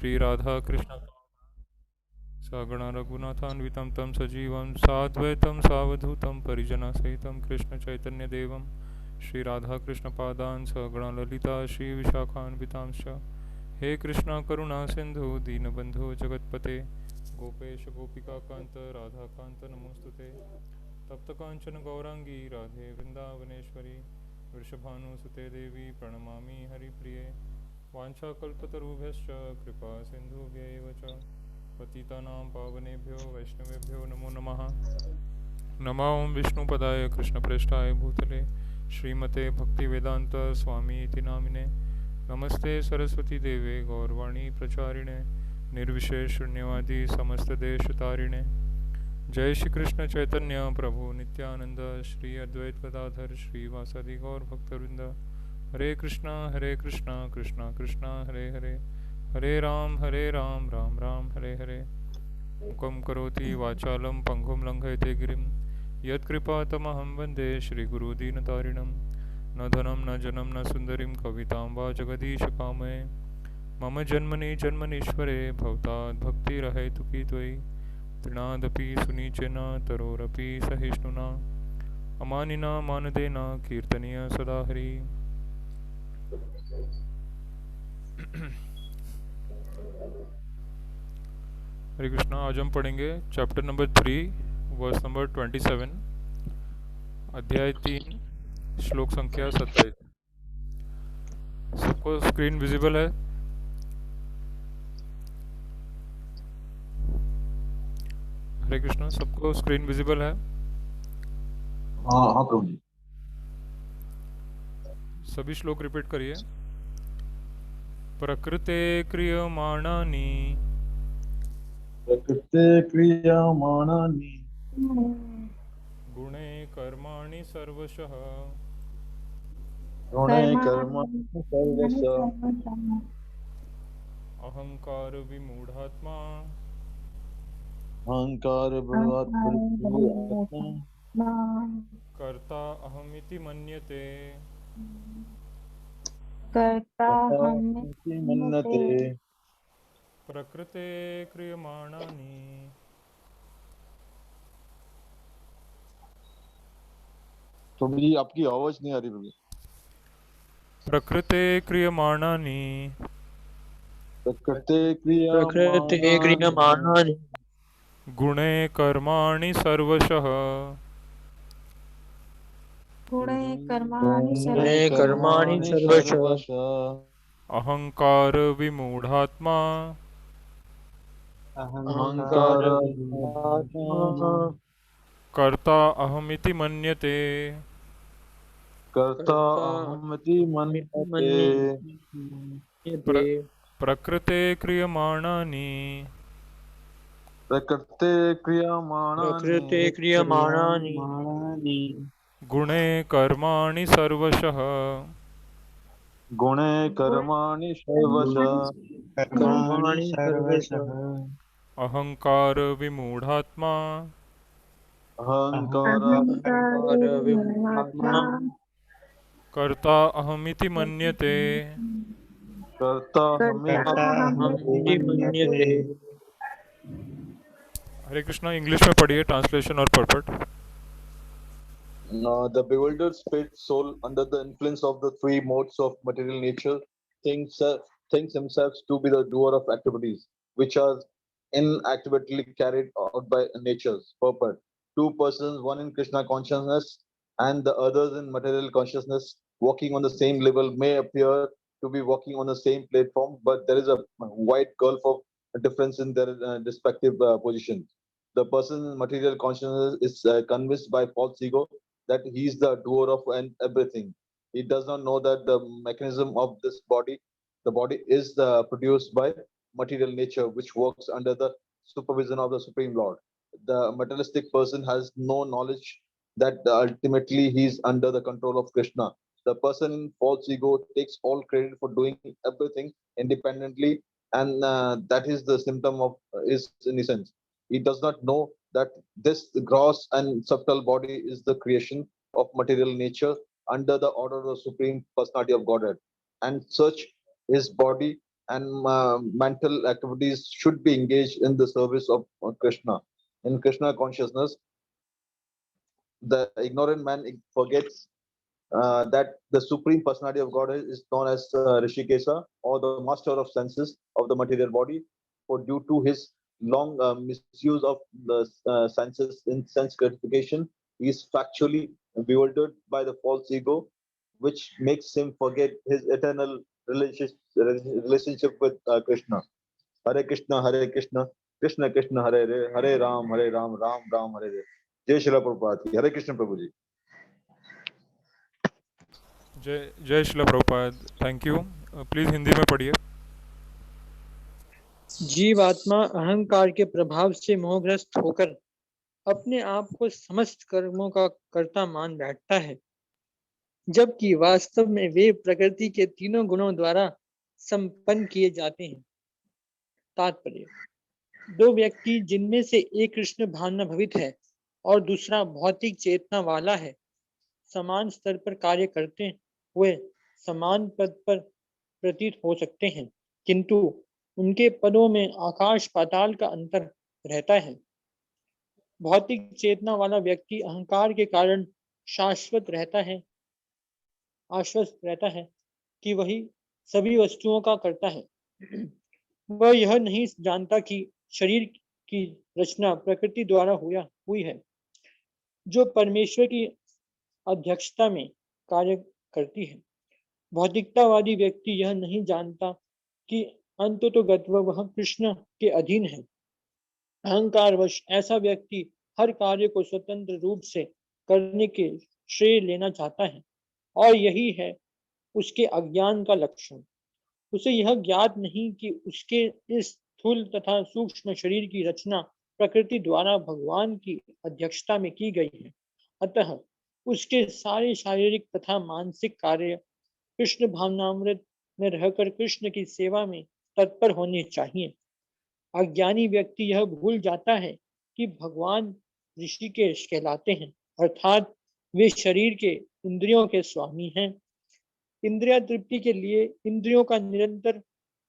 श्री राधा कृष्ण सगण रघुनाथान्वितं तं सजीवं साद्वैतं सावधूतं परिजनसहितं कृष्ण चैतन्य देवं श्री राधा कृष्ण पादान् सगण ललिता श्री विशाखान्वितांश्च हे कृष्ण करुणा सिंधु दीनबंधु जगतपते गोपेश गोपिकाकांत राधाकांत नमोस्तुते तप्त कांचन गौरांगी राधे वृंदावनेश्वरी वृषभानुसुते देवी प्रणमामि हरिप्रिये वाञ्छाकल्पतरुभ्यश्च कृपा सिन्धुभ्यैव च पतितानां पावनेभ्यो वैष्णवेभ्यो नमो नमः। नमो विष्णुपदाय कृष्णप्रेष्ठाय भूतले श्रीमते भक्तिवेदांत स्वामी इति नामिने नमस्ते सरस्वती देवे गौरवाणी प्रचारिणे निर्विशेष शून्यवादी समस्तदेशतारिणे जय श्री कृष्ण चैतन्य प्रभु नित्यानंद श्री अद्वैत गदाधर श्रीवासादि गौर भक्तवृंद हरे कृष्णा कृष्णा कृष्णा हरे हरे हरे राम राम राम हरे हरे मुखं करोति वाचालं पङ्गुं लङ्घयते गिरिं यत्कृपातमहं वन्दे श्रीगुरुदीनतारिणं न धनं न जनं न सुन्दरीं कवितां वा जगदीशकामये मम जन्मनि जन्मनीश्वरे भवताद् भक्तिरहेतुकी त्वयि तृणादपि सुनीचेन तरोरपि सहिष्णुना अमानिना मानदेन कीर्तनीय सदा हरि। हरे कृष्णा। आज हम पढ़ेंगे चैप्टर नंबर 3 वर्स नंबर 27 अध्याय 3 श्लोक संख्या 27। सबको स्क्रीन विजिबल है? हरे कृष्णा, सबको स्क्रीन विजिबल है? हाँ हाँ प्रभु जी। सभी श्लोक रिपीट करिए। प्रकृते क्रियमाणानि प्रकृते क्रियमाणानि गुणे कर्माणि सर्वशः गुणे कर्माणि सर्वशः अहंकार विमूढ़ात्मा अहंकार आत्मा कर्ता अहमिति मन्यते। इति मन्यते। प्रकृते क्रियमाणानि प्रभु जी आपकी आवाज नहीं आ रही प्रभु। प्रकृते क्रियमाणानि प्रकृते प्रकृते क्रियमाणानि गुणे कर्माणि सर्वशः गुणे कर्माणि सर्वशः अहंकार विमूढ़ात्मा अहंकार कर्ता अहमिति मन्यते। कर्ता अहमिति मन्यते। प्रकृते क्रियमाणानि प्रकृते क्रियमाणानि गुणे कर्माणि सर्वशः गुणे कर्माणि सर्वशः अहंकार विमूढ़ात्मा अहंकार कर्ता अहमिति मन्यते। कर्ता अहमिति मन्यते। हरे कृष्णा। इंग्लिश में पढ़िए ट्रांसलेशन और purport. The bewildered spirit soul, under the influence of the three modes of material nature, thinks himself to be the doer of activities which are inactively carried out by nature's purpose. Two persons, one in Krishna consciousness and the others in material consciousness, walking on the same level, may appear to be walking on the same platform, but there is a wide gulf of difference in their respective positions. The person in material consciousness is convinced by false ego that he is the doer of everything. He does not know that the mechanism of this body, the body is produced by material nature, which works under the supervision of the Supreme Lord. The materialistic person has no knowledge that ultimately he is under the control of Krishna. The person in false ego takes all credit for doing everything independently, and that is the symptom of his innocence. He does not know that this gross and subtle body is the creation of material nature under the order of the Supreme Personality of Godhead. And such his body and mental activities should be engaged in the service of Krishna. In Krishna consciousness, the ignorant man forgets that the supreme personality of God is known as Rishikesa, or the master of senses of the material body, for due to his long misuse of the senses in sense gratification, he is factually bewildered by the false ego, which makes him forget his eternal relationship with Krishna. Hare Krishna, Krishna Krishna, Hare Hare, Hare Ram, Ram Ram, Hare Hare. जय श्रीला प्रभुपाद की। हरे कृष्ण प्रभु जी। जय जय Srila Prabhupada, thank you. Please Hindi में पढ़िए। जीवात्मा अहंकार के प्रभाव से मोहग्रस्त होकर अपने आप को समस्त कर्मों का कर्ता मान बैठता है, जबकि वास्तव में वे प्रकृति के तीनों गुणों द्वारा संपन्न किए जाते हैं। तात्पर्य: दो व्यक्ति जिनमें से एक कृष्ण भावना भवित है और दूसरा भौतिक चेतना वाला है, समान स्तर पर कार्य करते हुए समान पद पर प्रतीत हो सकते हैं, किंतु उनके पदों में आकाश पाताल का अंतर रहता है। भौतिक चेतना वाला व्यक्ति अहंकार के कारण आश्वस्त रहता है कि वही सभी वस्तुओं का करता है। वह यह नहीं जानता कि शरीर की रचना प्रकृति द्वारा हुई है, जो परमेश्वर की अध्यक्षता में कार्य करती है। भौतिकतावादी व्यक्ति यह नहीं जानता कि अंततोगत्वा वह कृष्ण के अधीन है। अहंकारवश ऐसा व्यक्ति हर कार्य को स्वतंत्र रूप से करने के श्रेय लेना चाहता है, और यही है उसके अज्ञान का लक्षण। उसे यह ज्ञात नहीं कि उसके इस स्थूल तथा सूक्ष्म शरीर की रचना प्रकृति द्वारा भगवान की अध्यक्षता में की गई है। अतः उसके सारे शारीरिक तथा मानसिक कार्य कृष्ण भावनामृत में रहकर कृष्ण की सेवा में तत्पर होने चाहिए। अज्ञानी व्यक्ति यह भूल जाता है कि भगवान ऋषिकेश कहलाते हैं, अर्थात वे शरीर के इंद्रियों के स्वामी हैं। इंद्रिय तृप्ति के लिए इंद्रियों का निरंतर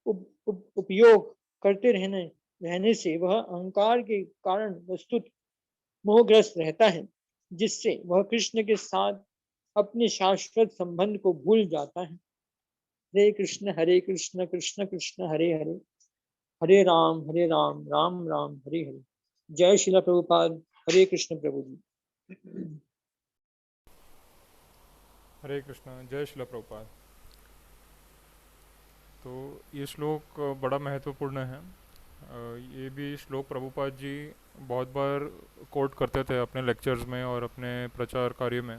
उपयोग करते रहने से वह अहंकार के कारण वस्तुत मोहग्रस्त रहता है, जिससे वह कृष्ण के साथ अपने शाश्वत संबंध को भूल जाता है। हरे कृष्ण कृष्ण कृष्ण हरे हरे, हरे राम राम राम हरे हरे। जय श्रीला प्रभुपाद। हरे कृष्ण प्रभु जी। हरे कृष्ण, जय श्रीला प्रभुपाद। तो ये श्लोक बड़ा महत्वपूर्ण है। ये भी श्लोक प्रभुपाद जी बहुत बार कोट करते थे अपने लेक्चर्स में और अपने प्रचार कार्य में।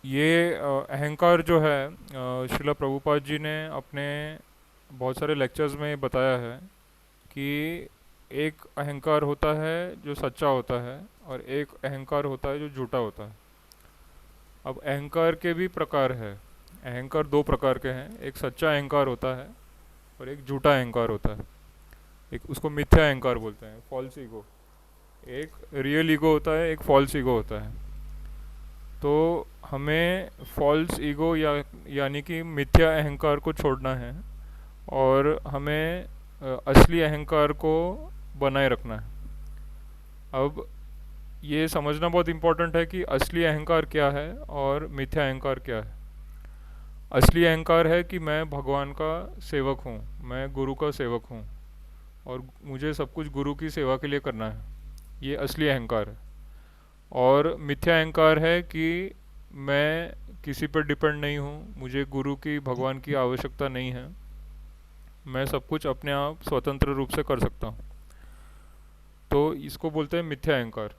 ये अहंकार जो है, श्रीला प्रभुपाद जी ने अपने बहुत सारे लेक्चर्स में बताया है कि एक अहंकार होता है जो सच्चा होता है और एक अहंकार होता है जो झूठा होता है। अब अहंकार के भी प्रकार है। अहंकार दो प्रकार के हैं, एक सच्चा अहंकार होता है और एक झूठा अहंकार होता है। एक उसको मिथ्या अहंकार बोलते हैं, फॉल्स ईगो। एक रियल ईगो होता है, एक फॉल्स ईगो होता है। तो हमें फॉल्स ईगो यानी कि मिथ्या अहंकार को छोड़ना है और हमें असली अहंकार को बनाए रखना है। अब ये समझना बहुत इम्पोर्टेंट है कि असली अहंकार क्या है और मिथ्या अहंकार क्या है। असली अहंकार है कि मैं भगवान का सेवक हूँ, मैं गुरु का सेवक हूँ और मुझे सब कुछ गुरु की सेवा के लिए करना है। ये असली अहंकार है। और मिथ्या अहंकार है कि मैं किसी पर डिपेंड नहीं हूँ, मुझे गुरु की भगवान की आवश्यकता नहीं है, मैं सब कुछ अपने आप स्वतंत्र रूप से कर सकता हूँ। तो इसको बोलते हैं मिथ्या अहंकार।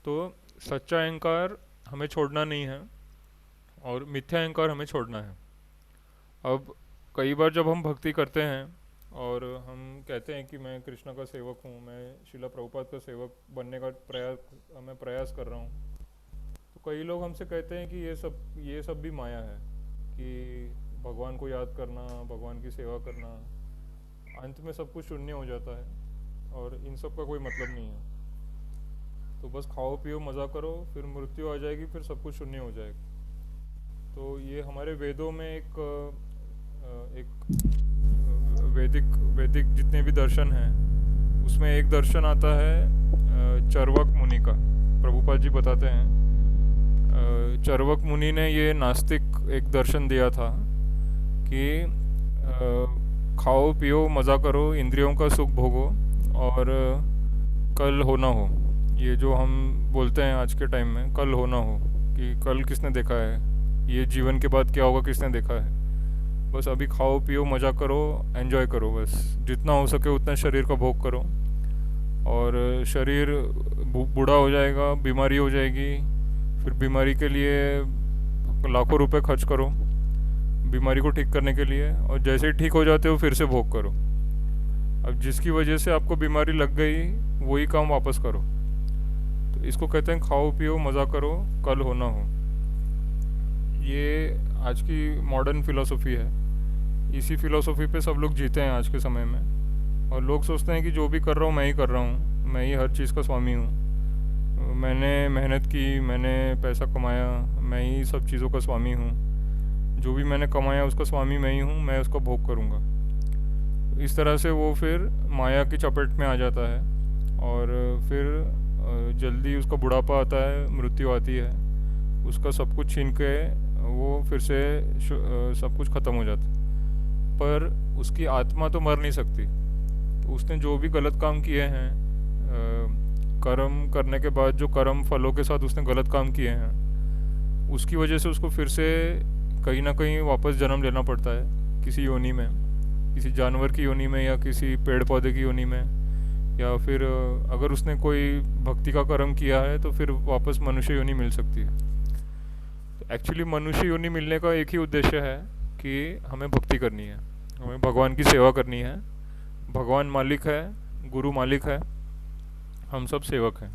तो सच्चा अहंकार हमें छोड़ना नहीं है और मिथ्या अहंकार हमें छोड़ना है। अब कई बार जब हम भक्ति करते हैं और हम कहते हैं कि मैं कृष्ण का सेवक हूँ, मैं श्रीला प्रभुपाद का सेवक बनने का प्रयास कर रहा हूँ, तो कई लोग हमसे कहते हैं कि ये सब भी माया है, कि भगवान को याद करना, भगवान की सेवा करना, अंत में सब कुछ शून्य हो जाता है और इन सब का कोई मतलब नहीं है। तो बस खाओ पियो मज़ा करो, फिर मृत्यु आ जाएगी, फिर सब कुछ शून्य हो जाएगा। तो ये हमारे वेदों में एक वैदिक वैदिक जितने भी दर्शन हैं उसमें एक दर्शन आता है चर्वक मुनि का। प्रभुपाद जी बताते हैं चर्वक मुनि ने ये नास्तिक एक दर्शन दिया था कि खाओ पियो मज़ा करो, इंद्रियों का सुख भोगो, और कल हो ना हो। ये जो हम बोलते हैं आज के टाइम में, कल हो ना हो, कि कल किसने देखा है, ये जीवन के बाद क्या होगा किसने देखा है। बस अभी खाओ पियो मज़ा करो, एंजॉय करो, बस जितना हो सके उतना शरीर का भोग करो। और शरीर बूढ़ा हो जाएगा, बीमारी हो जाएगी, फिर बीमारी के लिए लाखों रुपए खर्च करो बीमारी को ठीक करने के लिए, और जैसे ही ठीक हो जाते हो फिर से भोग करो। अब जिसकी वजह से आपको बीमारी लग गई वही काम वापस करो। तो इसको कहते हैं खाओ पियो मज़ा करो, कल हो ना हो। ये आज की मॉडर्न फिलॉसफी है। इसी फिलॉसफी पे सब लोग जीते हैं आज के समय में, और लोग सोचते हैं कि जो भी कर रहा हूँ मैं ही कर रहा हूँ, मैं ही हर चीज़ का स्वामी हूँ, मैंने मेहनत की, मैंने पैसा कमाया, मैं ही सब चीज़ों का स्वामी हूँ, जो भी मैंने कमाया उसका स्वामी मैं ही हूँ, मैं उसका भोग करूँगा। इस तरह से वो फिर माया की चपेट में आ जाता है, और फिर जल्दी उसका बुढ़ापा आता है, मृत्यु आती है, उसका सब कुछ छीन के वो फिर से सब कुछ ख़त्म हो जाता है। पर उसकी आत्मा तो मर नहीं सकती। तो उसने जो भी गलत काम किए हैं, कर्म करने के बाद जो कर्म फलों के साथ उसने गलत काम किए हैं, उसकी वजह से उसको फिर से कहीं ना कहीं वापस जन्म लेना पड़ता है, किसी योनि में, किसी जानवर की योनि में, या किसी पेड़ पौधे की योनि में, या फिर अगर उसने कोई भक्ति का कर्म किया है तो फिर वापस मनुष्य योनि मिल सकती है। तो एक्चुअली मनुष्य योनि मिलने का एक ही उद्देश्य है कि हमें भक्ति करनी है, हमें भगवान की सेवा करनी है। भगवान मालिक है, गुरु मालिक है, हम सब सेवक हैं।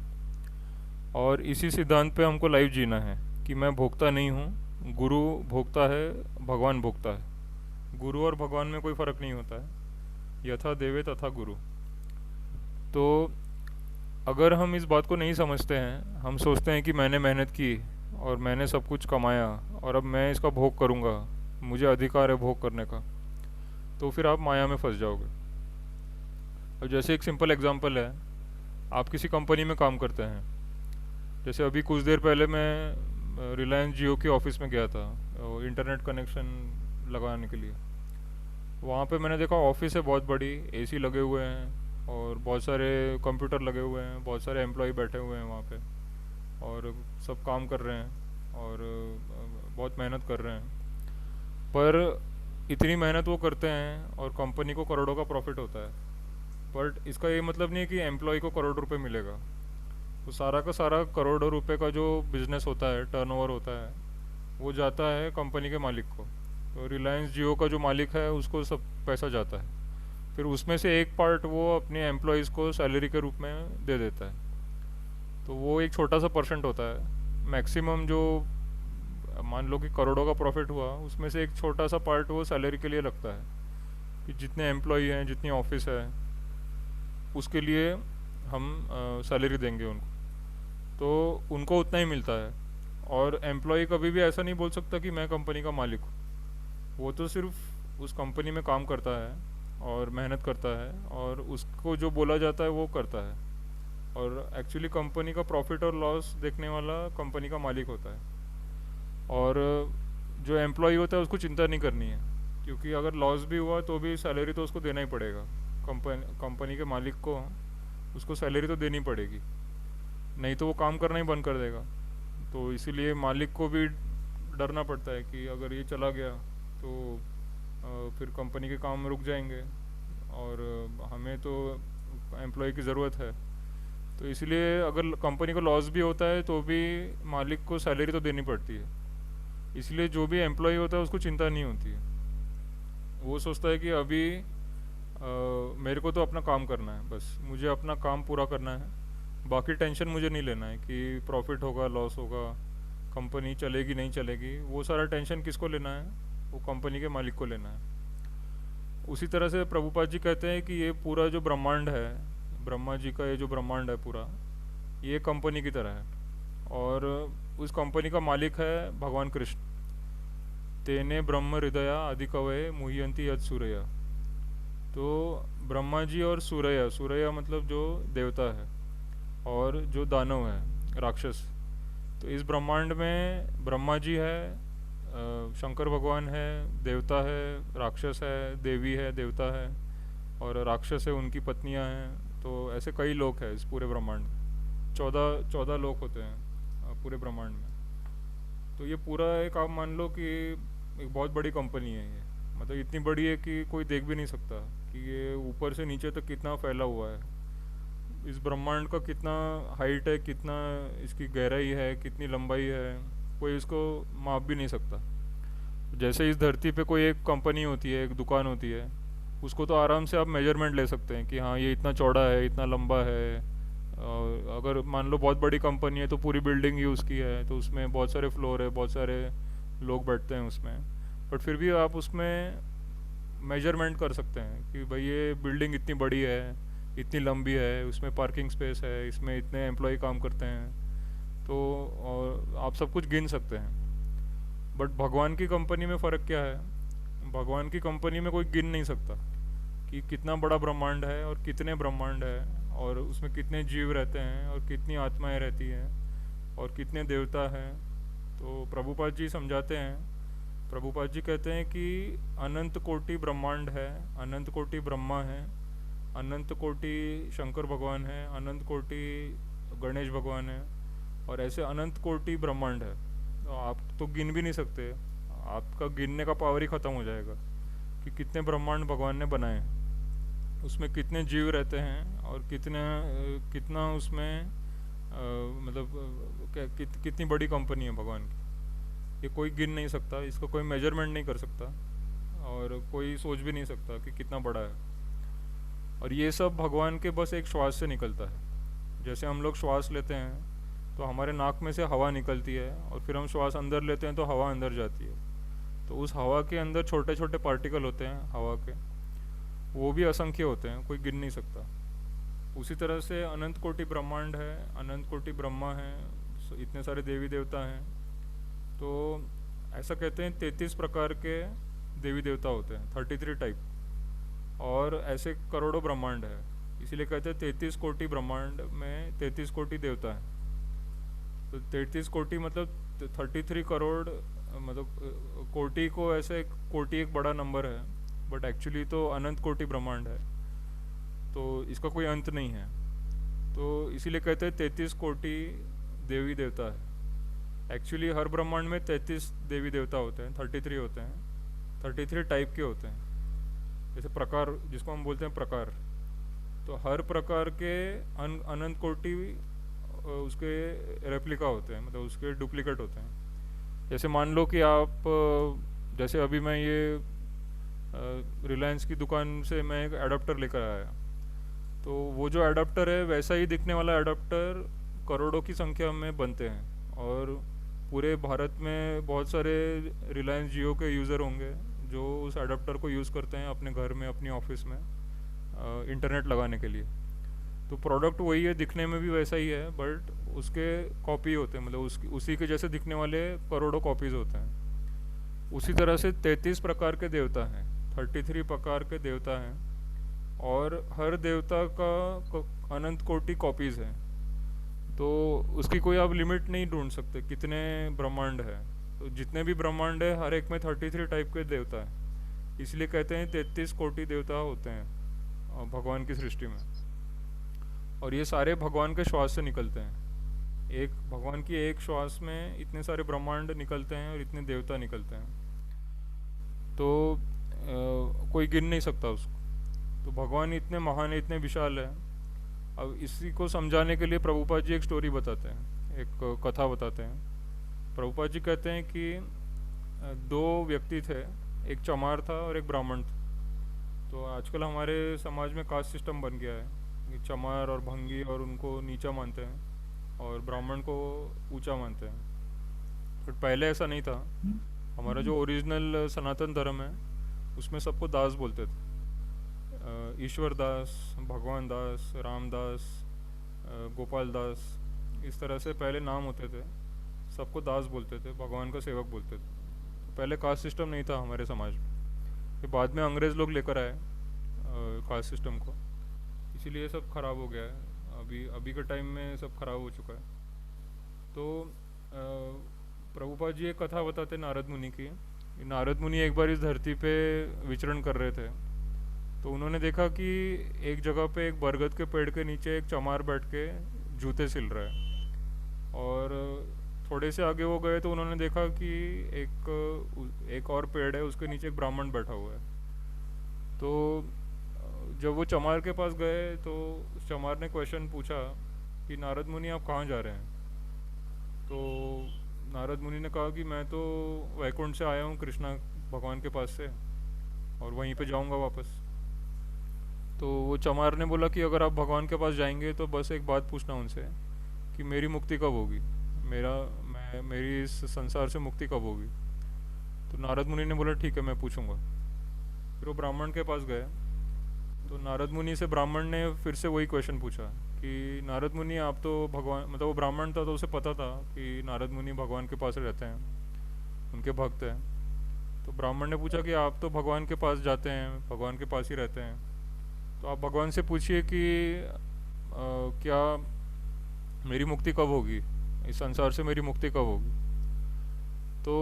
और इसी सिद्धांत पे हमको लाइफ जीना है कि मैं भोक्ता नहीं हूँ, गुरु भोक्ता है, भगवान भोक्ता है। गुरु और भगवान में कोई फ़र्क नहीं होता है, यथा देवे तथा गुरु। तो अगर हम इस बात को नहीं समझते हैं, हम सोचते हैं कि मैंने मेहनत की और मैंने सब कुछ कमाया और अब मैं इसका भोग करूँगा, मुझे अधिकार है भोग करने का, तो फिर आप माया में फंस जाओगे। अब जैसे एक सिंपल एग्जांपल है, आप किसी कंपनी में काम करते हैं। जैसे अभी कुछ देर पहले मैं रिलायंस जियो के ऑफिस में गया था इंटरनेट कनेक्शन लगाने के लिए। वहाँ पे मैंने देखा ऑफिस है बहुत बड़ी, एसी लगे हुए हैं और बहुत सारे कंप्यूटर लगे हुए हैं, बहुत सारे एम्प्लॉय बैठे हुए हैं वहाँ पे, और सब काम कर रहे हैं और बहुत मेहनत कर रहे हैं। पर इतनी मेहनत वो करते हैं और कंपनी को करोड़ों का प्रॉफिट होता है। बट इसका ये मतलब नहीं है कि एम्प्लॉय को करोड़ रुपए मिलेगा। तो सारा का सारा करोड़ों रुपए का जो बिज़नेस होता है, टर्नओवर होता है, वो जाता है कंपनी के मालिक को। तो रिलायंस जियो का जो मालिक है उसको सब पैसा जाता है, फिर उसमें से एक पार्ट वो अपने एम्प्लॉयज़ को सैलरी के रूप में दे देता है। तो वो एक छोटा सा परसेंट होता है। मैक्सिमम जो मान लो कि करोड़ों का प्रॉफिट हुआ, उसमें से एक छोटा सा पार्ट वो सैलरी के लिए लगता है, कि जितने एम्प्लॉय हैं, जितनी ऑफिस है, उसके लिए हम सैलरी देंगे उनको। तो उनको उतना ही मिलता है। और एम्प्लॉय कभी भी ऐसा नहीं बोल सकता कि मैं कंपनी का मालिक हूँ। वो तो सिर्फ उस कंपनी में काम करता है और मेहनत करता है, और उसको जो बोला जाता है वो करता है। और एक्चुअली कंपनी का प्रॉफिट और लॉस देखने वाला कंपनी का मालिक होता है। और जो एम्प्लॉय होता है उसको चिंता नहीं करनी है, क्योंकि अगर लॉस भी हुआ तो भी सैलरी तो उसको देना ही पड़ेगा। कंपनी के मालिक को उसको सैलरी तो देनी पड़ेगी, नहीं तो वो काम करना ही बंद कर देगा। तो इसीलिए मालिक को भी डरना पड़ता है कि अगर ये चला गया तो फिर कंपनी के काम रुक जाएंगे, और हमें तो एम्प्लॉय की ज़रूरत है। तो इसलिए अगर कंपनी को लॉस भी होता है तो भी मालिक को सैलरी तो देनी पड़ती है। इसलिए जो भी एम्प्लॉय होता है उसको चिंता नहीं होती है। वो सोचता है कि अभी मेरे को तो अपना काम करना है, बस मुझे अपना काम पूरा करना है, बाकी टेंशन मुझे नहीं लेना है कि प्रॉफिट होगा लॉस होगा, कंपनी चलेगी नहीं चलेगी। वो सारा टेंशन किसको लेना है? वो कंपनी के मालिक को लेना है। उसी तरह से प्रभुपाद जी कहते हैं कि ये पूरा जो ब्रह्मांड है, ब्रह्मा जी का ये जो ब्रह्मांड है पूरा, ये कंपनी की तरह है, और उस कंपनी का मालिक है भगवान कृष्ण। तेने ब्रह्म हृदया आदि कवये मुह्यंती यत् सूरया। तो ब्रह्मा जी और सूरया, सूरया मतलब जो देवता है और जो दानव है राक्षस, तो इस ब्रह्मांड में ब्रह्मा जी है, शंकर भगवान है, देवता है, राक्षस है, देवी है, देवता है, और राक्षस है, उनकी पत्नियां हैं। तो ऐसे कई लोक हैं इस पूरे ब्रह्मांड में। 14 लोक होते हैं पूरे ब्रह्मांड में। तो ये पूरा एक, आप मान लो कि एक बहुत बड़ी कंपनी है ये। मतलब इतनी बड़ी है कि कोई देख भी नहीं सकता कि ये ऊपर से नीचे तक कितना फैला हुआ है। इस ब्रह्मांड का कितना हाइट है, कितना इसकी गहराई है, कितनी लंबाई है, कोई इसको माप भी नहीं सकता। जैसे इस धरती पे कोई एक कंपनी होती है, एक दुकान होती है, उसको तो आराम से आप मेजरमेंट ले सकते हैं कि हाँ ये इतना चौड़ा है, इतना लंबा है। और अगर मान लो बहुत बड़ी कंपनी है तो पूरी बिल्डिंग ही उसकी है, तो उसमें बहुत सारे फ्लोर है, बहुत सारे लोग बैठते हैं उसमें। बट फिर भी आप उसमें मेजरमेंट कर सकते हैं कि भाई ये बिल्डिंग इतनी बड़ी है, इतनी लंबी है, उसमें पार्किंग स्पेस है, इसमें इतने एम्प्लॉय काम करते हैं। तो और आप सब कुछ गिन सकते हैं। बट भगवान की कंपनी में फ़र्क क्या है? भगवान की कंपनी में कोई गिन नहीं सकता कि कितना बड़ा ब्रह्मांड है और कितने ब्रह्मांड है, और उसमें कितने जीव रहते हैं और कितनी आत्माएं रहती हैं और कितने देवता हैं। तो प्रभुपाद जी समझाते हैं, प्रभुपाद जी कहते हैं कि अनंत कोटि ब्रह्मांड है, अनंत कोटि ब्रह्मा है, अनंत कोटि शंकर भगवान है, अनंत कोटि गणेश भगवान है, और ऐसे अनंत कोटि ब्रह्मांड है। तो आप तो गिन भी नहीं सकते, आपका गिनने का पावर ही ख़त्म हो जाएगा कि कितने ब्रह्मांड भगवान ने बनाए हैं, उसमें कितने जीव रहते हैं, और कितना उसमें मतलब कितनी बड़ी कंपनी है भगवान की। ये कोई गिन नहीं सकता, इसको कोई मेजरमेंट नहीं कर सकता, और कोई सोच भी नहीं सकता कि कितना बड़ा है। और ये सब भगवान के बस एक श्वास से निकलता है। जैसे हम लोग श्वास लेते हैं तो हमारे नाक में से हवा निकलती है, और फिर हम श्वास अंदर लेते हैं तो हवा अंदर जाती है। तो उस हवा के अंदर छोटे छोटे पार्टिकल होते हैं हवा के, वो भी असंख्य होते हैं, कोई गिन नहीं सकता। उसी तरह से अनंत कोटि ब्रह्मांड है, अनंत कोटि ब्रह्मा है, इतने सारे देवी देवता हैं। तो ऐसा कहते हैं 33 प्रकार के देवी देवता होते हैं, 33 टाइप, और ऐसे करोड़ों ब्रह्मांड है। इसीलिए कहते हैं 33 कोटि ब्रह्मांड में 33 कोटि देवता हैं। तो 33 कोटि मतलब 33 करोड़, मतलब कोटि को ऐसे, कोटि एक बड़ा नंबर है, बट एक्चुअली तो अनंत कोटि ब्रह्मांड है, तो इसका कोई अंत नहीं है। तो इसीलिए कहते हैं 33 कोटि देवी देवता है। एक्चुअली हर ब्रह्मांड में 33 देवी देवता होते हैं, 33 होते हैं, 33 टाइप के होते हैं। जैसे प्रकार, जिसको हम बोलते हैं प्रकार, तो हर प्रकार के अनंत कोटि उसके रेप्लिका होते हैं, मतलब उसके डुप्लीकेट होते हैं। जैसे मान लो कि आप, जैसे अभी मैं ये रिलायंस की दुकान से मैं एक एडाप्टर लेकर आया, तो वो जो एडाप्टर है वैसा ही दिखने वाला एडाप्टर करोड़ों की संख्या में बनते हैं, और पूरे भारत में बहुत सारे रिलायंस जियो के यूज़र होंगे जो उस एडाप्टर को यूज़ करते हैं अपने घर में, अपनी ऑफिस में इंटरनेट लगाने के लिए। तो प्रोडक्ट वही है, दिखने में भी वैसा ही है, बट उसके कॉपी होते हैं, मतलब उसी के जैसे दिखने वाले करोड़ों कॉपीज़ होते हैं। उसी तरह से 33 प्रकार के देवता हैं, 33 प्रकार के देवता हैं, और हर देवता का अनंत कोटि कॉपीज़ हैं। तो उसकी कोई आप लिमिट नहीं ढूंढ सकते कितने ब्रह्मांड है। तो जितने भी ब्रह्मांड है हर एक में 33 टाइप के देवता हैं। इसलिए कहते हैं 33 कोटि देवता होते हैं भगवान की सृष्टि में, और ये सारे भगवान के श्वास से निकलते हैं। एक भगवान की एक श्वास में इतने सारे ब्रह्मांड निकलते हैं और इतने देवता निकलते हैं, तो कोई गिन नहीं सकता उसको। तो भगवान इतने महान है, इतने विशाल है। अब इसी को समझाने के लिए प्रभुपाद जी एक स्टोरी बताते हैं, एक कथा बताते हैं। प्रभुपाद जी कहते हैं कि दो व्यक्ति थे, एक चमार था और एक ब्राह्मण था। तो आजकल हमारे समाज में कास्ट सिस्टम बन गया है कि चमार और भंगी और उनको नीचा मानते हैं और ब्राह्मण को ऊंचा मानते हैं। बट पहले ऐसा नहीं था। हमारा जो ओरिजिनल सनातन धर्म है उसमें सबको दास बोलते थे, ईश्वर दास, भगवान दास, रामदास, गोपाल दास, इस तरह से पहले नाम होते थे, सबको दास बोलते थे, भगवान का सेवक बोलते थे। तो पहले कास्ट सिस्टम नहीं था हमारे समाज में, ये बाद में अंग्रेज़ लोग लेकर आए कास्ट सिस्टम को, इसीलिए सब खराब हो गया है। अभी अभी के टाइम में सब खराब हो चुका है। तो प्रभुपाद जी एक कथा बताते नारद मुनि की। नारद मुनि एक बार इस धरती पे विचरण कर रहे थे, तो उन्होंने देखा कि एक जगह पे एक बरगद के पेड़ के नीचे एक चमार बैठ के जूते सिल रहा है। और थोड़े से आगे वो गए तो उन्होंने देखा कि एक और पेड़ है, उसके नीचे एक ब्राह्मण बैठा हुआ है। तो जब वो चमार के पास गए तो उस चमार ने क्वेश्चन पूछा कि नारद मुनि आप कहाँ जा रहे हैं। तो नारद मुनि ने कहा कि मैं तो वैकुंठ से आया हूँ कृष्णा भगवान के पास से, और वहीं पे जाऊँगा वापस। तो वो चमार ने बोला कि अगर आप भगवान के पास जाएंगे तो बस एक बात पूछना उनसे कि मेरी मुक्ति कब होगी, मेरी इस संसार से मुक्ति कब होगी। तो नारद मुनि ने बोला ठीक है मैं पूछूंगा। फिर वो ब्राह्मण के पास गए, तो नारद मुनि से ब्राह्मण ने फिर से वही क्वेश्चन पूछा कि नारद मुनि आप तो भगवान, मतलब वो ब्राह्मण था तो उसे पता था कि नारद मुनि भगवान के पास रहते हैं, उनके भक्त हैं। तो ब्राह्मण ने पूछा कि आप तो भगवान के पास जाते हैं, भगवान के पास ही रहते हैं, तो आप भगवान से पूछिए कि क्या मेरी मुक्ति कब होगी, इस संसार से मेरी मुक्ति कब होगी। तो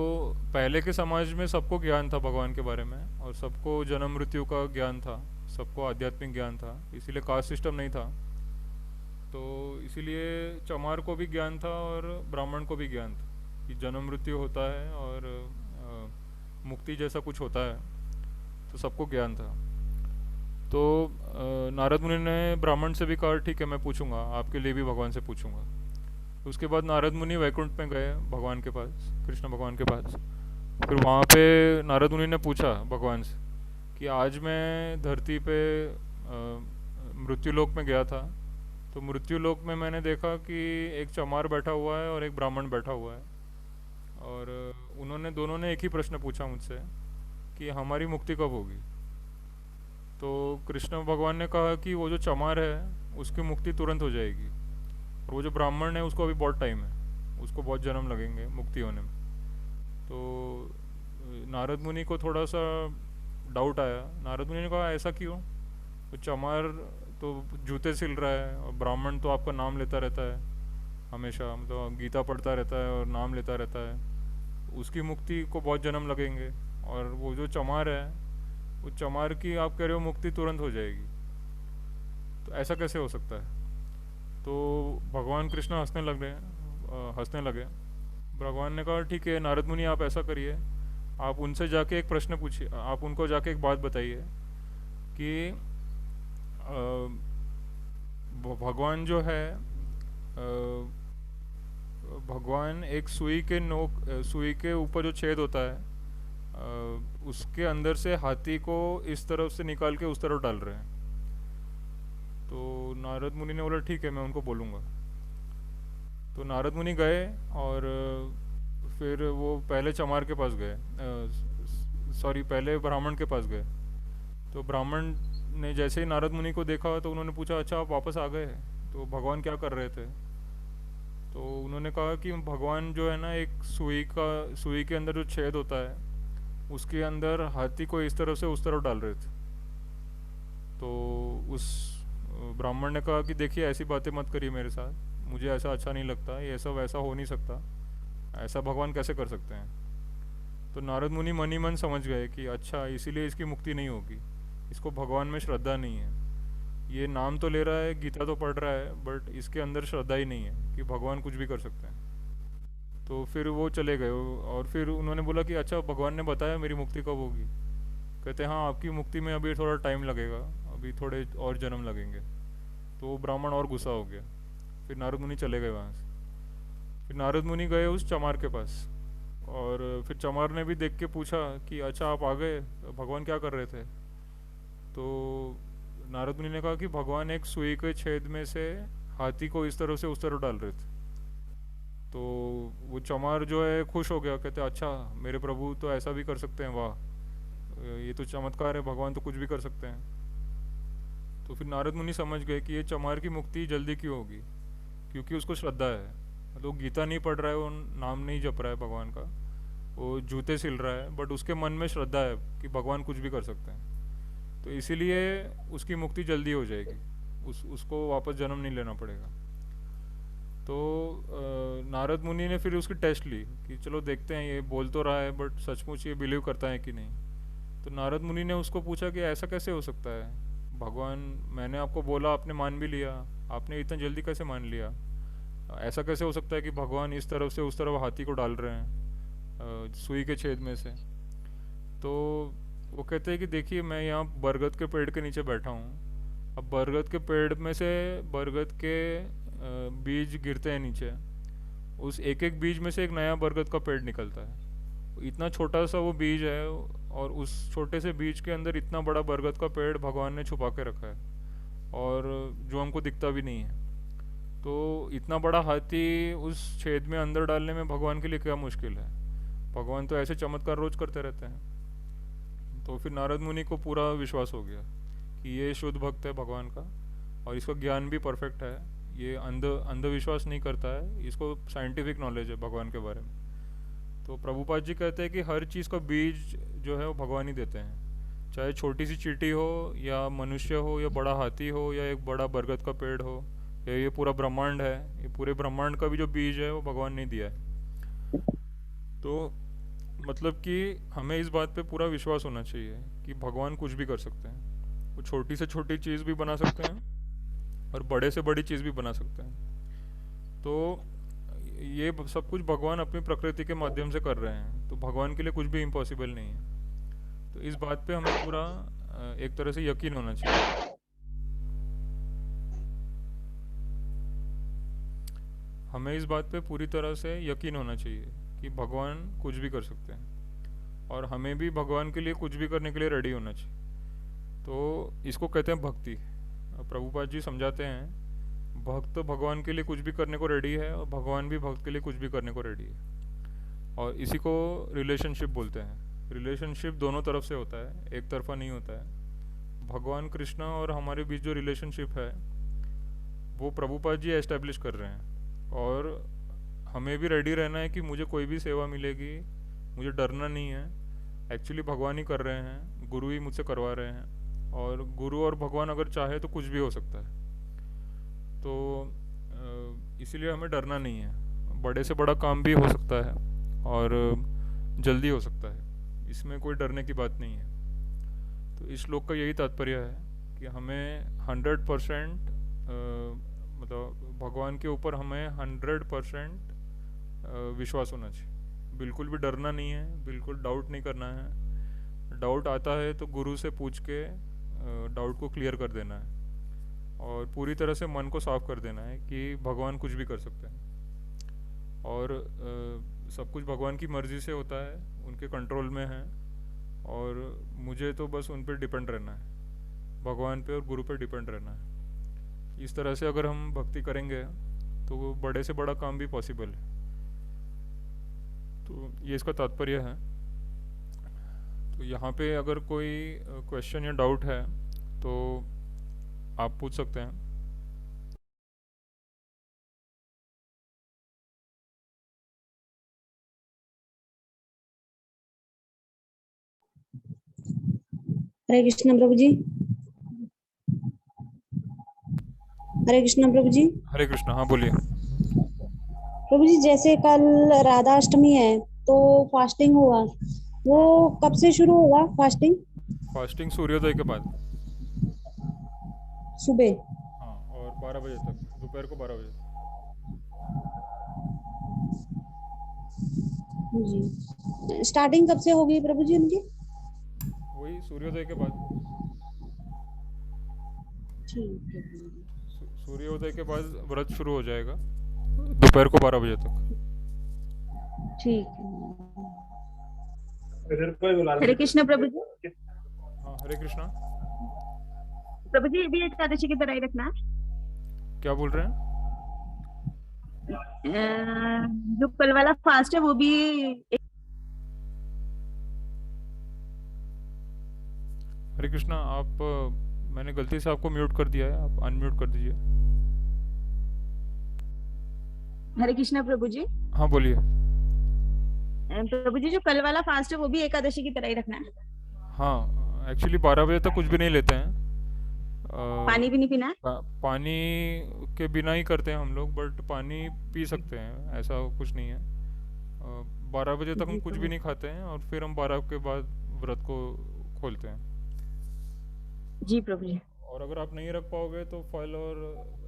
पहले के समाज में सबको ज्ञान था भगवान के बारे में, और सबको जन्म मृत्यु का ज्ञान था, सबको आध्यात्मिक ज्ञान था, इसीलिए कास्ट सिस्टम नहीं था। तो इसीलिए चमार को भी ज्ञान था और ब्राह्मण को भी ज्ञान था कि जन्म मृत्यु होता है और मुक्ति जैसा कुछ होता है, तो सबको ज्ञान था। तो नारद मुनि ने ब्राह्मण से भी कहा ठीक है मैं पूछूंगा, आपके लिए भी भगवान से पूछूंगा। उसके बाद नारद मुनि वैकुंठ में गए भगवान के पास, कृष्ण भगवान के पास। फिर वहाँ पे नारद मुनि ने पूछा भगवान से कि आज मैं धरती पे मृत्युलोक में गया था, तो मृत्युलोक में मैंने देखा कि एक चमार बैठा हुआ है और एक ब्राह्मण बैठा हुआ है, और उन्होंने दोनों ने एक ही प्रश्न पूछा मुझसे कि हमारी मुक्ति कब होगी। तो कृष्ण भगवान ने कहा कि वो जो चमार है उसकी मुक्ति तुरंत हो जाएगी, और वो जो ब्राह्मण है उसको अभी बहुत टाइम है, उसको बहुत जन्म लगेंगे मुक्ति होने में। तो नारद मुनि को थोड़ा सा डाउट आया। नारद मुनि ने कहा ऐसा क्यों, तो चमार तो जूते सिल रहा है और ब्राह्मण तो आपका नाम लेता रहता है हमेशा, मतलब गीता पढ़ता रहता है और नाम लेता रहता है, उसकी मुक्ति को बहुत जन्म लगेंगे, और वो जो चमार है वो चमार की आप कह रहे हो मुक्ति तुरंत हो जाएगी, तो ऐसा कैसे हो सकता है। तो भगवान कृष्ण हंसने लगे। भगवान ने कहा ठीक है नारद मुनि आप ऐसा करिए, आप उनसे जाके एक प्रश्न पूछिए, आप उनको जाके एक बात बताइए कि भगवान जो है, भगवान एक सुई के ऊपर जो छेद होता है उसके अंदर से हाथी को इस तरफ से निकाल के उस तरफ डाल रहे हैं। तो नारद मुनि ने बोला ठीक है मैं उनको बोलूँगा। तो नारद मुनि गए और फिर वो पहले चमार के पास गए, पहले ब्राह्मण के पास गए। तो ब्राह्मण ने जैसे ही नारद मुनि को देखा तो उन्होंने पूछा अच्छा आप वापस आ गए, तो भगवान क्या कर रहे थे। तो उन्होंने कहा कि भगवान जो है ना एक सुई के अंदर जो छेद होता है उसके अंदर हाथी को इस तरफ से उस तरफ डाल रहे थे। तो उस ब्राह्मण ने कहा कि देखिए ऐसी बातें मत करिए मेरे साथ, मुझे ऐसा अच्छा नहीं लगता, ये ऐसा वैसा हो नहीं सकता, ऐसा भगवान कैसे कर सकते हैं। तो नारद मुनि मन ही मन समझ गए कि अच्छा इसीलिए इसकी मुक्ति नहीं होगी, इसको भगवान में श्रद्धा नहीं है, ये नाम तो ले रहा है गीता तो पढ़ रहा है बट इसके अंदर श्रद्धा ही नहीं है कि भगवान कुछ भी कर सकते हैं। तो फिर वो चले गए, और फिर उन्होंने बोला कि अच्छा भगवान ने बताया मेरी मुक्ति कब होगी। कहते हाँ आपकी मुक्ति में अभी थोड़ा टाइम लगेगा, अभी थोड़े और जन्म लगेंगे। तो वो ब्राह्मण और गुस्सा हो गया, फिर नारद मुनि चले गए वहाँ से। फिर नारद मुनि गए उस चमार के पास, और फिर चमार ने भी देख के पूछा कि अच्छा आप आ गए, भगवान क्या कर रहे थे। तो नारद मुनि ने कहा कि भगवान एक सुई के छेद में से हाथी को इस तरफ से उस तरफ डाल रहे थे। तो वो चमार जो है खुश हो गया, कहते अच्छा मेरे प्रभु तो ऐसा भी कर सकते हैं, वाह ये तो चमत्कार है, भगवान तो कुछ भी कर सकते हैं। तो फिर नारद मुनि समझ गए कि ये चमार की मुक्ति जल्दी क्यों होगी, क्योंकि उसको श्रद्धा है। मतलब वो गीता नहीं पढ़ रहा है, वो नाम नहीं जप रहा है भगवान का, वो जूते सिल रहा है, बट उसके मन में श्रद्धा है कि भगवान कुछ भी कर सकते हैं। तो इसीलिए उसकी मुक्ति जल्दी हो जाएगी, उसको वापस जन्म नहीं लेना पड़ेगा। तो नारद मुनि ने फिर उसकी टेस्ट ली कि चलो देखते हैं ये बोल तो रहा है बट सचमुच ये बिलीव करता है कि नहीं। तो नारद मुनि ने उसको पूछा कि ऐसा कैसे हो सकता है, भगवान, मैंने आपको बोला, आपने मान भी लिया, आपने इतना जल्दी कैसे मान लिया? ऐसा कैसे हो सकता है कि भगवान इस तरफ से उस तरफ हाथी को डाल रहे हैं सुई के छेद में से? तो वो कहते हैं कि देखिए मैं यहाँ बरगद के पेड़ के नीचे बैठा हूँ, अब बरगद के पेड़ में से बरगद के बीज गिरते हैं नीचे, उस एक एक बीज में से एक नया बरगद का पेड़ निकलता है। इतना छोटा सा वो बीज है, और उस छोटे से बीज के अंदर इतना बड़ा बरगद का पेड़ भगवान ने छुपा के रखा है, और जो हमको दिखता भी नहीं है। तो इतना बड़ा हाथी उस छेद में अंदर डालने में भगवान के लिए क्या मुश्किल है? भगवान तो ऐसे चमत्कार रोज करते रहते हैं। तो फिर नारद मुनि को पूरा विश्वास हो गया कि ये शुद्ध भक्त है भगवान का, और इसका ज्ञान भी परफेक्ट है, ये अंधविश्वास नहीं करता है, इसको साइंटिफिक नॉलेज है भगवान के बारे में। तो प्रभुपाद जी कहते हैं कि हर चीज़ का बीज जो है वो भगवान ही देते हैं, चाहे छोटी सी चींटी हो या मनुष्य हो या बड़ा हाथी हो या एक बड़ा बरगद का पेड़ हो या ये पूरा ब्रह्मांड है, ये पूरे ब्रह्मांड का भी जो बीज है वो भगवान ने दिया है। तो मतलब कि हमें इस बात पे पूरा विश्वास होना चाहिए कि भगवान कुछ भी कर सकते हैं, वो छोटी से छोटी चीज़ भी बना सकते हैं और बड़े से बड़ी चीज़ भी बना सकते हैं। तो ये सब कुछ भगवान अपनी प्रकृति के माध्यम से कर रहे हैं, तो भगवान के लिए कुछ भी इम्पॉसिबल नहीं है। तो इस बात पे हमें पूरा एक तरह से यकीन होना चाहिए। हमें इस बात पे पूरी तरह से यकीन होना चाहिए कि भगवान कुछ भी कर सकते हैं, और हमें भी भगवान के लिए कुछ भी करने के लिए रेडी होना चाहिए। तो इसको कहते हैं भक्ति। प्रभुपाद जी समझाते हैं, भक्त भगवान के लिए कुछ भी करने को रेडी है और भगवान भी भक्त के लिए कुछ भी करने को रेडी है, और इसी को रिलेशनशिप बोलते हैं। रिलेशनशिप दोनों तरफ से होता है, एक तरफा नहीं होता है। भगवान कृष्णा और हमारे बीच जो रिलेशनशिप है वो प्रभुपाद जी एस्टेब्लिश कर रहे हैं, और हमें भी रेडी रहना है कि मुझे कोई भी सेवा मिलेगी, मुझे डरना नहीं है। एक्चुअली भगवान ही कर रहे हैं, गुरु ही मुझसे करवा रहे हैं, और गुरु और भगवान अगर चाहे तो कुछ भी हो सकता है। तो इसीलिए हमें डरना नहीं है, बड़े से बड़ा काम भी हो सकता है और जल्दी हो सकता है, इसमें कोई डरने की बात नहीं है। तो इस श्लोक का यही तात्पर्य है कि हमें 100% मतलब भगवान के ऊपर हमें 100% विश्वास होना चाहिए, बिल्कुल भी डरना नहीं है, बिल्कुल डाउट नहीं करना है। डाउट आता है तो गुरु से पूछ के डाउट को क्लियर कर देना है, और पूरी तरह से मन को साफ कर देना है कि भगवान कुछ भी कर सकते हैं, और सब कुछ भगवान की मर्ज़ी से होता है, उनके कंट्रोल में है, और मुझे तो बस उन पर डिपेंड रहना है, भगवान पे और गुरु पे डिपेंड रहना है। इस तरह से अगर हम भक्ति करेंगे तो वो बड़े से बड़ा काम भी पॉसिबल है। तो ये इसका तात्पर्य है। तो यहाँ पे अगर कोई क्वेश्चन या डाउट है तो आप पूछ सकते हैं। हरे कृष्ण प्रभु जी। हरे कृष्ण प्रभु जी। हरे कृष्ण, हाँ बोलिए। प्रभु जी, जैसे कल राधाष्टमी है तो फास्टिंग हुआ, वो कब से शुरू होगा फास्टिंग? फास्टिंग सूर्योदय के बाद, सुबह। हाँ, और 12 बजे तक, दोपहर को 12 बजे तक। जी, स्टार्टिंग कब से होगी प्रभु जी उनकी? वही सूर्योदय के बाद, ठीक है। सूर्योदय के बाद व्रत शुरू हो जाएगा, दोपहर को 12 बजे तक। ठीक है। हरे कृष्ण प्रभु जी। हाँ, हरे कृष्णा। प्रभु जी, ये भी एकादशी की तरह ही रखना। क्या बोल रहे हैं? जो कल वाला फास्ट है वो भी हरे कृष्णा, आप मैंने गलती से आपको म्यूट कर दिया है, आप अनम्यूट कर दीजिए। हरे कृष्णा प्रभु जी। हाँ बोलिए। प्रभु जी, जो कल वाला फास्ट है वो भी एकादशी की तरह ही रखना है? हाँ, एक्चुअली 12 बजे तक कुछ भी नहीं लेते हैं। पानी भी नहीं पीना है? पानी के बिना ही करते हैं हम लोग, बट पानी पी सकते हैं, ऐसा कुछ नहीं है। 12 बजे तक हम जी कुछ भी प्रभु। नहीं खाते हैं, और फिर हम 12 के बाद व्रत को खोलते हैं। जी प्रभु जी। और अगर आप नहीं रख पाओगे तो फल और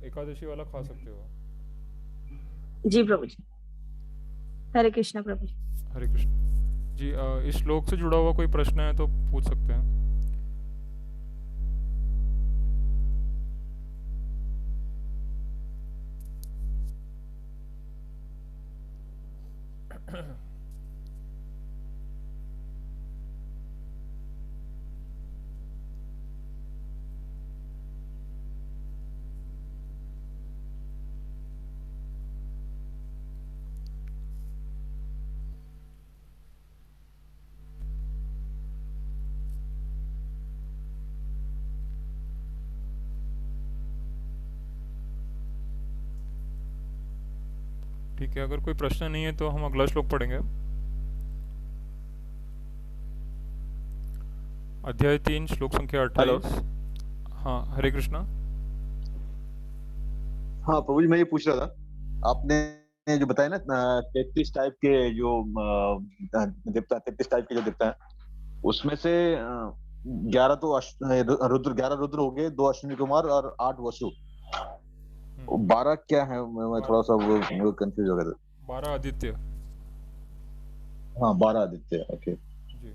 एकादशी वाला खा सकते हो। जी प्रभु जी। हरे कृष्णा प्रभु जी। हरे कृष्ण जी। इस श्लोक से जुड़ा हुआ कोई प्रश्न है तो पूछ सकते हैं। ठीक है, अगर कोई प्रश्न नहीं है तो हम अगला श्लोक पढ़ेंगे। अध्याय 3 श्लोक संख्या हेलो। 28। हाँ, हरे कृष्णा। हाँ प्रभु जी, मैं ये पूछ रहा था, आपने जो बताया ना 33 टाइप के जो देवता, 33 टाइप के जो देवता है, उसमें से 11 तो रुद्र, 11 रुद्र हो गए, 2 अश्विनी कुमार और 8 वसु। 12 क्या है? मैं थोड़ा सा वो कंफ्यूज हो गया था। 12 आदित्य। हाँ 12 आदित्य, ओके। जी,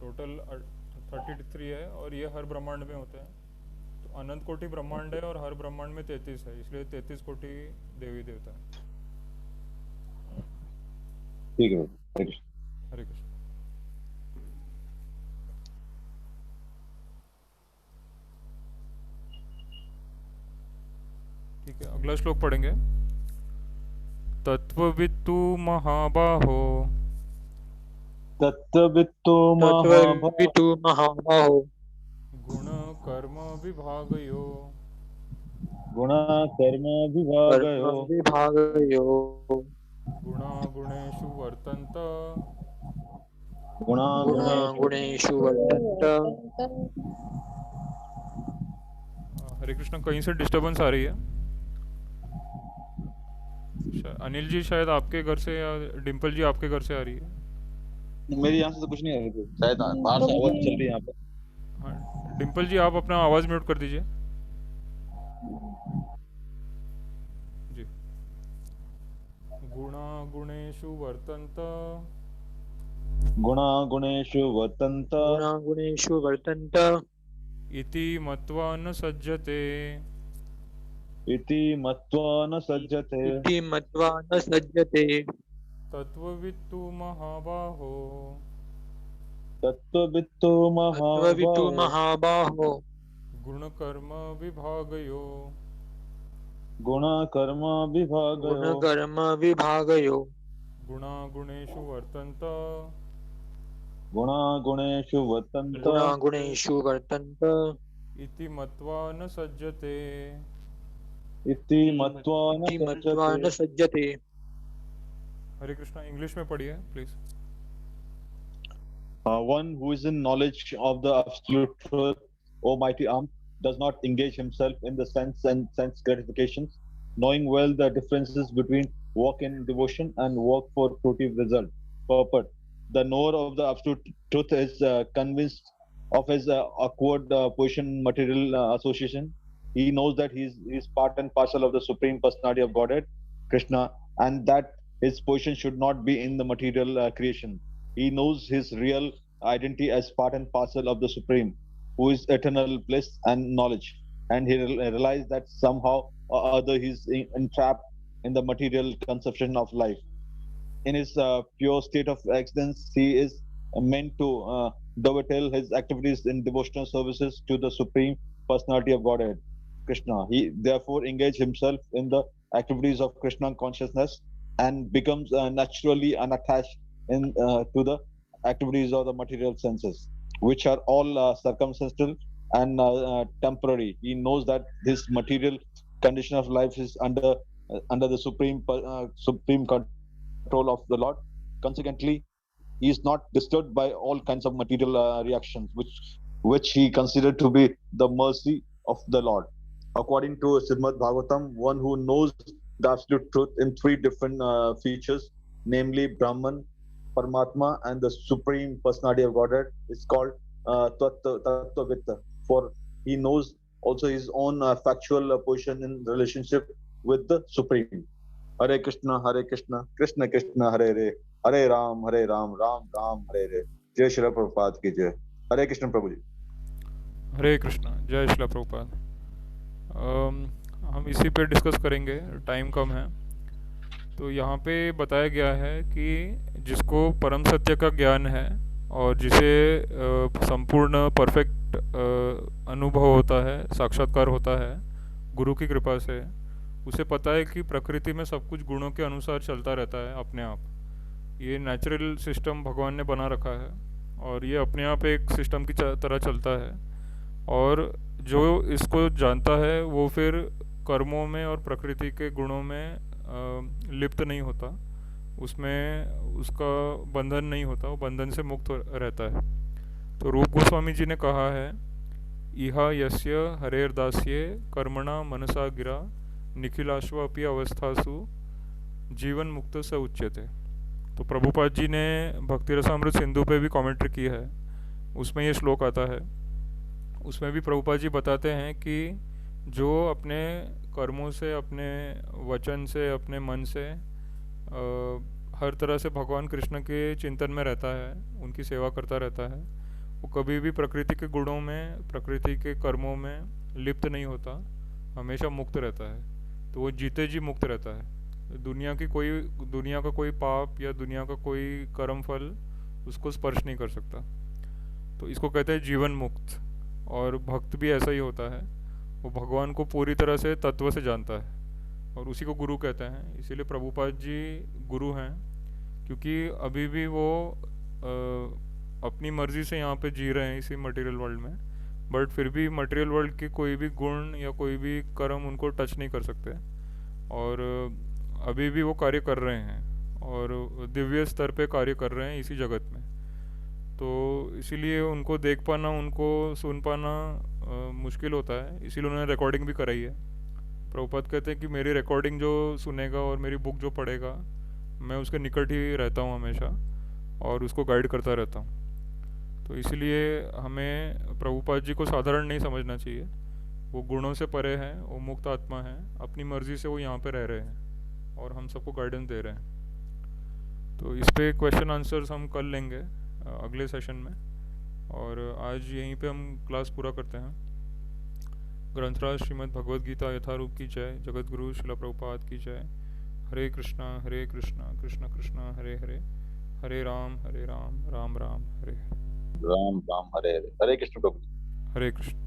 टोटल 33 है, और ये हर ब्रह्मांड में होते हैं। तो अनंत कोटि ब्रह्मांड है, और हर ब्रह्मांड में 33 है, इसलिए 33 कोटि देवी देवता है। ठीक है प्रभु, हरे कृष्ण। हरे कृष्ण। ठीक है, अगला श्लोक पढ़ेंगे। तत्ववित्तु महाबाहो तत्त्ववित्तो महाभाव तत्ववितु महाबाहो गुण कर्म विभागयो गुणा कर्म कर्म विभागयो विभागयो गुणा गुणेषु वर्तन्त। गुणा गुणा गुणेषु। गुणेषु वर्तन्त। हरे कृष्ण, कहीं से डिस्टरबेंस आ रही है? अनिल जी शायद आपके घर से, या डिम्पल जी आपके घर से आ रही है। मेरी यहाँ से तो कुछ नहीं आ रही थी, शायद बाहर से आवाज चल रही है यहाँ पे। हाँ, डिम्पल जी आप अपना आवाज़ म्यूट कर दीजिए जी। गुणा गुणेषु वर्तन्त गुणा गुणेषु वर्तन्त गुणा गुणेषु वर्तन्त इति मत्वा न सज्जते। इति मत्वा न सज्जते इति मत्वा न सज्जते। तत्ववित्तु महाबाहो तत्त्ववित्तो तत्त्ववितु महाभावो महाबाहो गुणकर्म विभागयो गुणा कर्म विभागयो गुणकर्म विभागयो गुणा गुणेषु वर्तन्त गुणा गुणेषु वर्तन्त गुणा गुणेषु वर्तन्त इति मत्वा न सज्जते। इति मत्वा न इति मत्वा न सज्जते। सज्जते। हरे कृष्णा, इंग्लिश में पढ़िए please. One who is in knowledge of the absolute truth, Almighty Arm, does not engage himself in the sense and sense gratifications, knowing well the differences between work in devotion and work for fruitive result. Purport: the knower of the absolute truth is convinced of his awkward position in material association. He knows that he is part and parcel of the Supreme Personality of Godhead, Krishna, and that his position should not be in the material creation. He knows his real identity as part and parcel of the Supreme, who is eternal bliss and knowledge. And he realized that somehow or other he is entrapped in the material conception of life. In his pure state of excellence, he is meant to dovetail his activities in devotional services to the Supreme Personality of Godhead, Krishna. He therefore engages himself in the activities of Krishna consciousness and becomes naturally unattached to the activities of the material senses, which are all circumstantial and temporary. He knows that this material condition of life is under under the supreme control of the Lord. Consequently, he is not disturbed by all kinds of material reactions, which he considered to be the mercy of the Lord. According to Srimad Bhagavatam, one who knows the absolute truth in three different features, namely Brahman, Paramatma, and the Supreme Personality of Godhead, is called Tattvavita. For he knows also his own factual position in relationship with the Supreme. Hare Krishna, Krishna Krishna, Hare Hare, Hare Ram, Ram Ram, Hare Hare. जय श्री प्रभुपाद की जय. हरे कृष्ण प्रभु जी. हरे कृष्णा. जय श्रील प्रभुपाद. हम इसी पे discuss करेंगे, time कम है. तो यहाँ पे बताया गया है कि जिसको परम सत्य का ज्ञान है और जिसे संपूर्ण परफेक्ट अनुभव होता है, साक्षात्कार होता है गुरु की कृपा से, उसे पता है कि प्रकृति में सब कुछ गुणों के अनुसार चलता रहता है अपने आप. ये नेचुरल सिस्टम भगवान ने बना रखा है और ये अपने आप एक सिस्टम की तरह चलता है. और जो इसको जानता है वो फिर कर्मों में और प्रकृति के गुणों में लिप्त नहीं होता, उसमें उसका बंधन नहीं होता, वो बंधन से मुक्त रहता है. तो रूप गोस्वामी जी ने कहा है, इहा यस्य हरेर्दास्ये कर्मणा मनसा गिरा निखिलाश्व अपि अवस्थासु जीवन मुक्त स उच्यते. तो प्रभुपाद जी ने भक्ति रसामृत सिंधु पे भी कमेंट्री की है, उसमें ये श्लोक आता है. उसमें भी प्रभुपाद जी बताते हैं कि जो अपने कर्मों से, अपने वचन से, अपने मन से हर तरह से भगवान कृष्ण के चिंतन में रहता है, उनकी सेवा करता रहता है, वो कभी भी प्रकृति के गुणों में, प्रकृति के कर्मों में लिप्त नहीं होता, हमेशा मुक्त रहता है. तो वो जीते जी मुक्त रहता है. दुनिया का कोई पाप या दुनिया का कोई कर्म फल उसको स्पर्श नहीं कर सकता. तो इसको कहते हैं जीवन मुक्त. और भक्त भी ऐसा ही होता है, वो भगवान को पूरी तरह से तत्व से जानता है और उसी को गुरु कहते हैं. इसीलिए प्रभुपाद जी गुरु हैं, क्योंकि अभी भी वो अपनी मर्जी से यहाँ पे जी रहे हैं इसी मटेरियल वर्ल्ड में, बट फिर भी मटेरियल वर्ल्ड के कोई भी गुण या कोई भी कर्म उनको टच नहीं कर सकते. और अभी भी वो कार्य कर रहे हैं और दिव्य स्तर पे कार्य कर रहे हैं इसी जगत में. तो इसीलिए उनको देख पाना, उनको सुन पाना मुश्किल होता है, इसीलिए उन्होंने रिकॉर्डिंग भी कराई है. प्रभुपाद कहते हैं कि मेरी रिकॉर्डिंग जो सुनेगा और मेरी बुक जो पढ़ेगा, मैं उसके निकट ही रहता हूँ हमेशा और उसको गाइड करता रहता हूँ. तो इसलिए हमें प्रभुपाद जी को साधारण नहीं समझना चाहिए. वो गुणों से परे हैं, वो मुक्त आत्मा है, अपनी मर्जी से वो यहाँ पे रह रहे हैं और हम सबको गाइडेंस दे रहे हैं. तो इस पे क्वेश्चन आंसर्स हम कर लेंगे अगले सेशन में. और आज यहीं पे हम क्लास पूरा करते हैं. ग्रंथराज श्रीमद् भगवद गीता यथारूप की जय. जगत गुरु श्रील प्रभुपाद की जय. हरे कृष्णा कृष्ण कृष्ण हरे हरे, हरे राम राम राम हरे हरे. राम राम हरे हरे. हरे कृष्ण प्रभु. हरे कृष्ण.